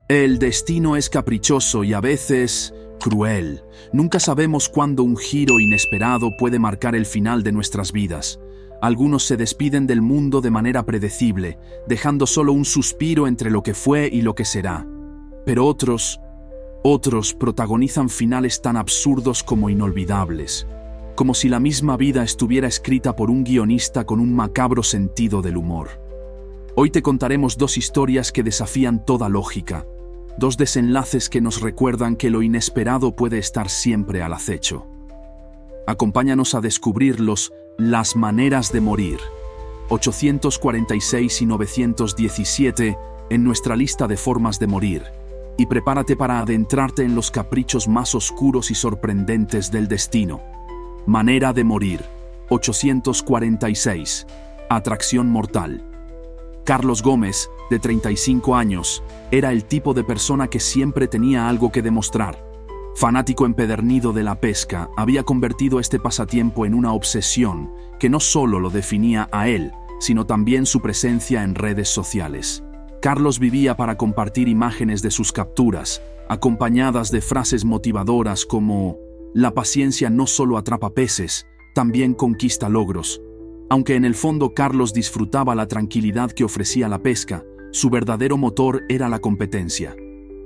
El destino es caprichoso y a veces cruel. Nunca sabemos cuándo un giro inesperado puede marcar el final de nuestras vidas. Algunos se despiden del mundo de manera predecible, dejando solo un suspiro entre lo que fue y lo que será. Pero otros protagonizan finales tan absurdos como inolvidables, como si la misma vida estuviera escrita por un guionista con un macabro sentido del humor. Hoy te contaremos dos historias que desafían toda lógica, dos desenlaces que nos recuerdan que lo inesperado puede estar siempre al acecho. Acompáñanos a descubrirlos. Las maneras de morir. 846 y 917 en nuestra lista de formas de morir. Y prepárate para adentrarte en los caprichos más oscuros y sorprendentes del destino. Manera de morir. 846. Atracción mortal. Carlos Gómez, de 35 años, era el tipo de persona que siempre tenía algo que demostrar. Fanático empedernido de la pesca, había convertido este pasatiempo en una obsesión que no solo lo definía a él, sino también su presencia en redes sociales. Carlos vivía para compartir imágenes de sus capturas, acompañadas de frases motivadoras como «La paciencia no solo atrapa peces, también conquista logros». Aunque en el fondo Carlos disfrutaba la tranquilidad que ofrecía la pesca, su verdadero motor era la competencia.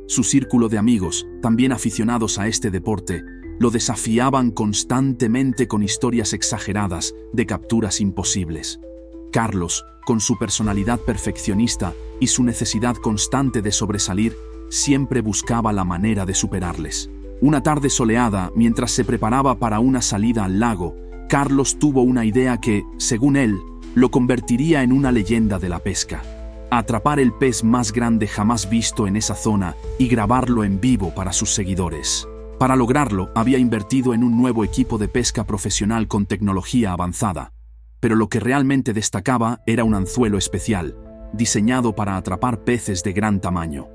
Su círculo de amigos, también aficionados a este deporte, lo desafiaban constantemente con historias exageradas de capturas imposibles. Carlos, con su personalidad perfeccionista y su necesidad constante de sobresalir, siempre buscaba la manera de superarles. Una tarde soleada, mientras se preparaba para una salida al lago, Carlos tuvo una idea que, según él, lo convertiría en una leyenda de la pesca. Atrapar el pez más grande jamás visto en esa zona y grabarlo en vivo para sus seguidores. Para lograrlo, había invertido en un nuevo equipo de pesca profesional con tecnología avanzada. Pero lo que realmente destacaba era un anzuelo especial, diseñado para atrapar peces de gran tamaño.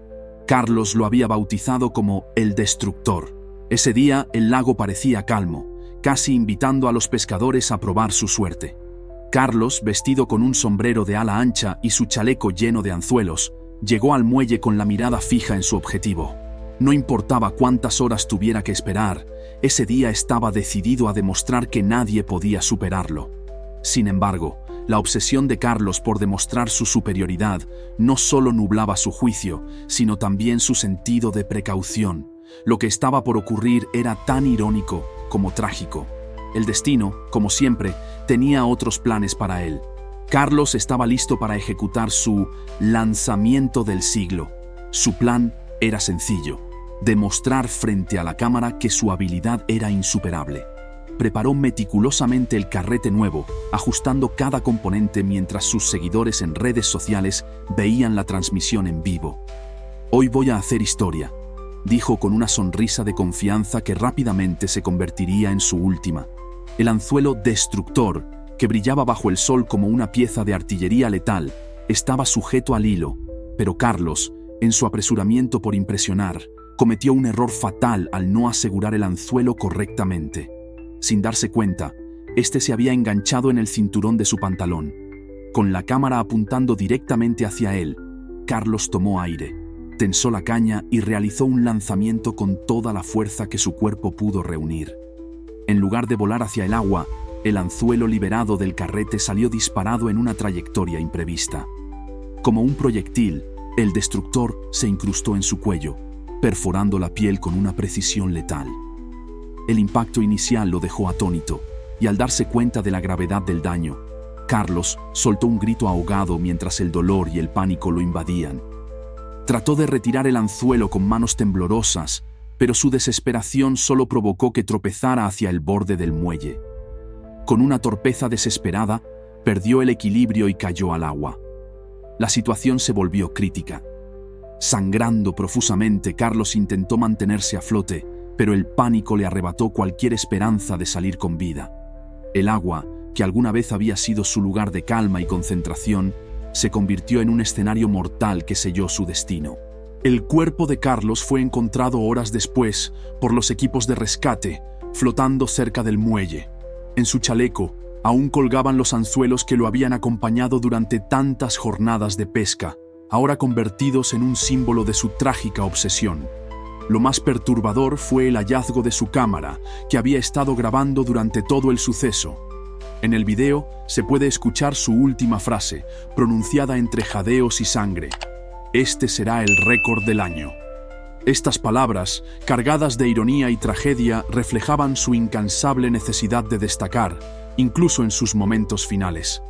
Carlos lo había bautizado como el Destructor. Ese día, el lago parecía calmo, casi invitando a los pescadores a probar su suerte. Carlos, vestido con un sombrero de ala ancha y su chaleco lleno de anzuelos, llegó al muelle con la mirada fija en su objetivo. No importaba cuántas horas tuviera que esperar, ese día estaba decidido a demostrar que nadie podía superarlo. Sin embargo, la obsesión de Carlos por demostrar su superioridad no solo nublaba su juicio, sino también su sentido de precaución. Lo que estaba por ocurrir era tan irónico como trágico. El destino, como siempre, tenía otros planes para él. Carlos estaba listo para ejecutar su lanzamiento del siglo. Su plan era sencillo: demostrar frente a la cámara que su habilidad era insuperable. Preparó meticulosamente el carrete nuevo, ajustando cada componente mientras sus seguidores en redes sociales veían la transmisión en vivo. «Hoy voy a hacer historia», dijo con una sonrisa de confianza que rápidamente se convertiría en su última. El anzuelo Destructor, que brillaba bajo el sol como una pieza de artillería letal, estaba sujeto al hilo, pero Carlos, en su apresuramiento por impresionar, cometió un error fatal al no asegurar el anzuelo correctamente. Sin darse cuenta, este se había enganchado en el cinturón de su pantalón. Con la cámara apuntando directamente hacia él, Carlos tomó aire, tensó la caña y realizó un lanzamiento con toda la fuerza que su cuerpo pudo reunir. En lugar de volar hacia el agua, el anzuelo liberado del carrete salió disparado en una trayectoria imprevista. Como un proyectil, el destructor se incrustó en su cuello, perforando la piel con una precisión letal. El impacto inicial lo dejó atónito, y al darse cuenta de la gravedad del daño, Carlos soltó un grito ahogado mientras el dolor y el pánico lo invadían. Trató de retirar el anzuelo con manos temblorosas, pero su desesperación solo provocó que tropezara hacia el borde del muelle. Con una torpeza desesperada, perdió el equilibrio y cayó al agua. La situación se volvió crítica. Sangrando profusamente, Carlos intentó mantenerse a flote, pero el pánico le arrebató cualquier esperanza de salir con vida. El agua, que alguna vez había sido su lugar de calma y concentración, se convirtió en un escenario mortal que selló su destino. El cuerpo de Carlos fue encontrado horas después por los equipos de rescate, flotando cerca del muelle. En su chaleco aún colgaban los anzuelos que lo habían acompañado durante tantas jornadas de pesca. ahora convertidos en un símbolo de su trágica obsesión. Lo más perturbador fue el hallazgo de su cámara, que había estado grabando durante todo el suceso. En el video se puede escuchar su última frase, pronunciada entre jadeos y sangre: "Este será el récord del año". Estas palabras, cargadas de ironía y tragedia, reflejaban su incansable necesidad de destacar, incluso en sus momentos finales.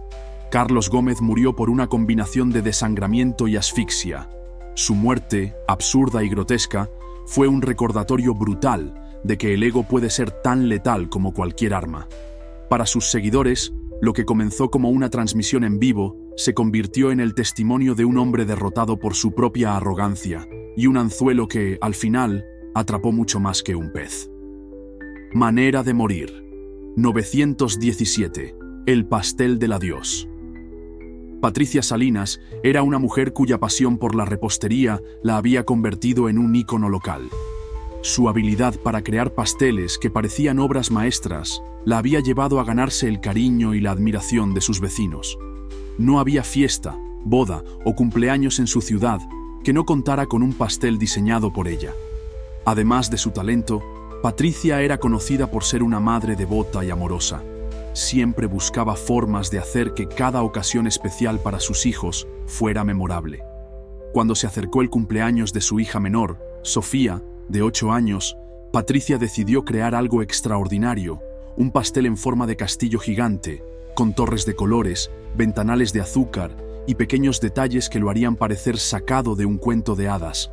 Carlos Gómez murió por una combinación de desangramiento y asfixia. Su muerte, absurda y grotesca, fue un recordatorio brutal de que el ego puede ser tan letal como cualquier arma. Para sus seguidores, lo que comenzó como una transmisión en vivo se convirtió en el testimonio de un hombre derrotado por su propia arrogancia y un anzuelo que, al final, atrapó mucho más que un pez. Manera de morir. 917. El pastel del adiós. Patricia Salinas era una mujer cuya pasión por la repostería la había convertido en un ícono local. Su habilidad para crear pasteles que parecían obras maestras la había llevado a ganarse el cariño y la admiración de sus vecinos. No había fiesta, boda o cumpleaños en su ciudad que no contara con un pastel diseñado por ella. Además de su talento, Patricia era conocida por ser una madre devota y amorosa. Siempre buscaba formas de hacer que cada ocasión especial para sus hijos fuera memorable. Cuando se acercó el cumpleaños de su hija menor, Sofía, de 8 años, Patricia decidió crear algo extraordinario: un pastel en forma de castillo gigante, con torres de colores, ventanales de azúcar y pequeños detalles que lo harían parecer sacado de un cuento de hadas.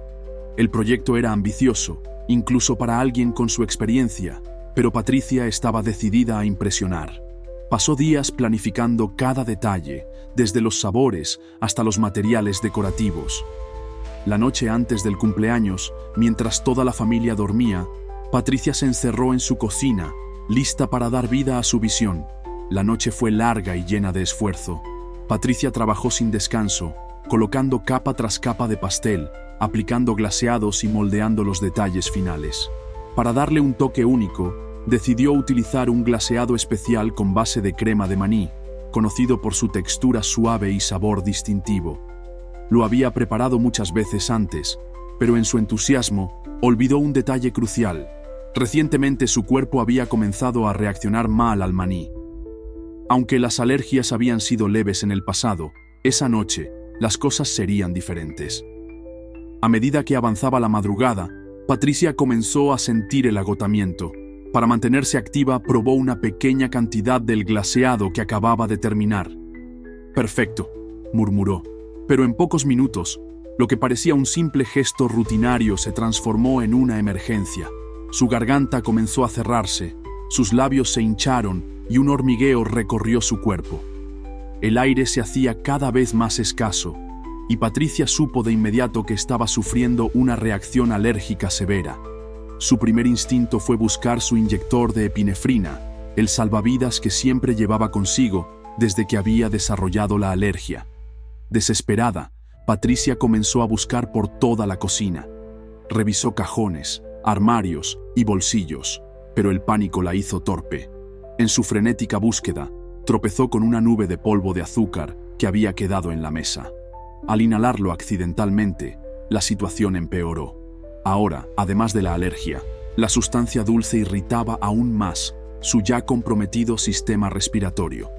El proyecto era ambicioso, incluso para alguien con su experiencia, pero Patricia estaba decidida a impresionar. Pasó días planificando cada detalle, desde los sabores hasta los materiales decorativos. La noche antes del cumpleaños, mientras toda la familia dormía, Patricia se encerró en su cocina, lista para dar vida a su visión. La noche fue larga y llena de esfuerzo. Patricia trabajó sin descanso, colocando capa tras capa de pastel, aplicando glaseados y moldeando los detalles finales. Para darle un toque único, decidió utilizar un glaseado especial con base de crema de maní, conocido por su textura suave y sabor distintivo. Lo había preparado muchas veces antes, pero en su entusiasmo olvidó un detalle crucial. Recientemente su cuerpo había comenzado a reaccionar mal al maní. Aunque las alergias habían sido leves en el pasado, esa noche las cosas serían diferentes. A medida que avanzaba la madrugada, Patricia comenzó a sentir el agotamiento. Para mantenerse activa, probó una pequeña cantidad del glaseado que acababa de terminar. «Perfecto», murmuró, pero en pocos minutos, lo que parecía un simple gesto rutinario se transformó en una emergencia. Su garganta comenzó a cerrarse, sus labios se hincharon y un hormigueo recorrió su cuerpo. El aire se hacía cada vez más escaso, y Patricia supo de inmediato que estaba sufriendo una reacción alérgica severa. Su primer instinto fue buscar su inyector de epinefrina, el salvavidas que siempre llevaba consigo desde que había desarrollado la alergia. Desesperada, Patricia comenzó a buscar por toda la cocina. Revisó cajones, armarios y bolsillos, pero el pánico la hizo torpe. En su frenética búsqueda, tropezó con una nube de polvo de azúcar que había quedado en la mesa. Al inhalarlo accidentalmente, la situación empeoró. Ahora, además de la alergia, la sustancia dulce irritaba aún más su ya comprometido sistema respiratorio.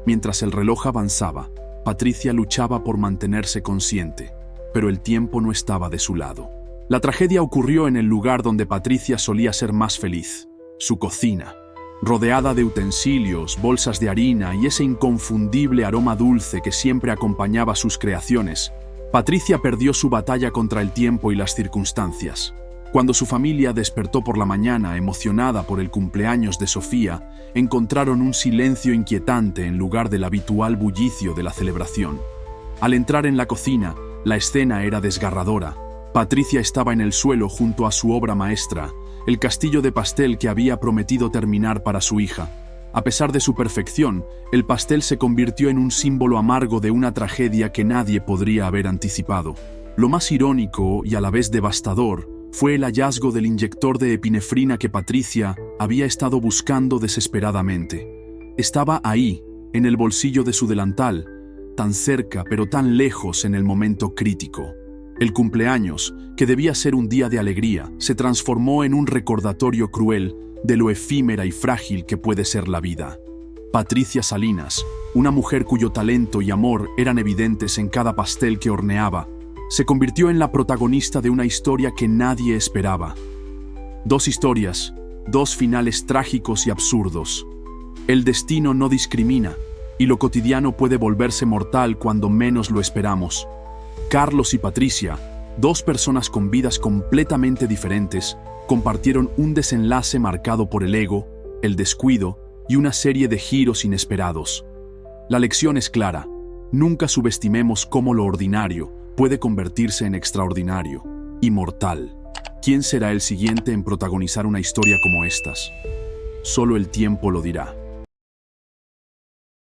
Mientras el reloj avanzaba, Patricia luchaba por mantenerse consciente, pero el tiempo no estaba de su lado. La tragedia ocurrió en el lugar donde Patricia solía ser más feliz, su cocina. Rodeada de utensilios, bolsas de harina y ese inconfundible aroma dulce que siempre acompañaba sus creaciones, Patricia perdió su batalla contra el tiempo y las circunstancias. Cuando su familia despertó por la mañana emocionada por el cumpleaños de Sofía, encontraron un silencio inquietante en lugar del habitual bullicio de la celebración. Al entrar en la cocina, la escena era desgarradora. Patricia estaba en el suelo junto a su obra maestra, el castillo de pastel que había prometido terminar para su hija. A pesar de su perfección, el pastel se convirtió en un símbolo amargo de una tragedia que nadie podría haber anticipado. Lo más irónico y a la vez devastador fue el hallazgo del inyector de epinefrina que Patricia había estado buscando desesperadamente. Estaba ahí, en el bolsillo de su delantal, tan cerca pero tan lejos en el momento crítico. El cumpleaños, que debía ser un día de alegría, se transformó en un recordatorio cruel de lo efímera y frágil que puede ser la vida. Patricia Salinas, una mujer cuyo talento y amor eran evidentes en cada pastel que horneaba, se convirtió en la protagonista de una historia que nadie esperaba. Dos historias, dos finales trágicos y absurdos. El destino no discrimina, y lo cotidiano puede volverse mortal cuando menos lo esperamos. Carlos y Patricia, dos personas con vidas completamente diferentes, compartieron un desenlace marcado por el ego, el descuido y una serie de giros inesperados. La lección es clara: nunca subestimemos cómo lo ordinario puede convertirse en extraordinario y mortal. ¿Quién será el siguiente en protagonizar una historia como estas? Solo el tiempo lo dirá.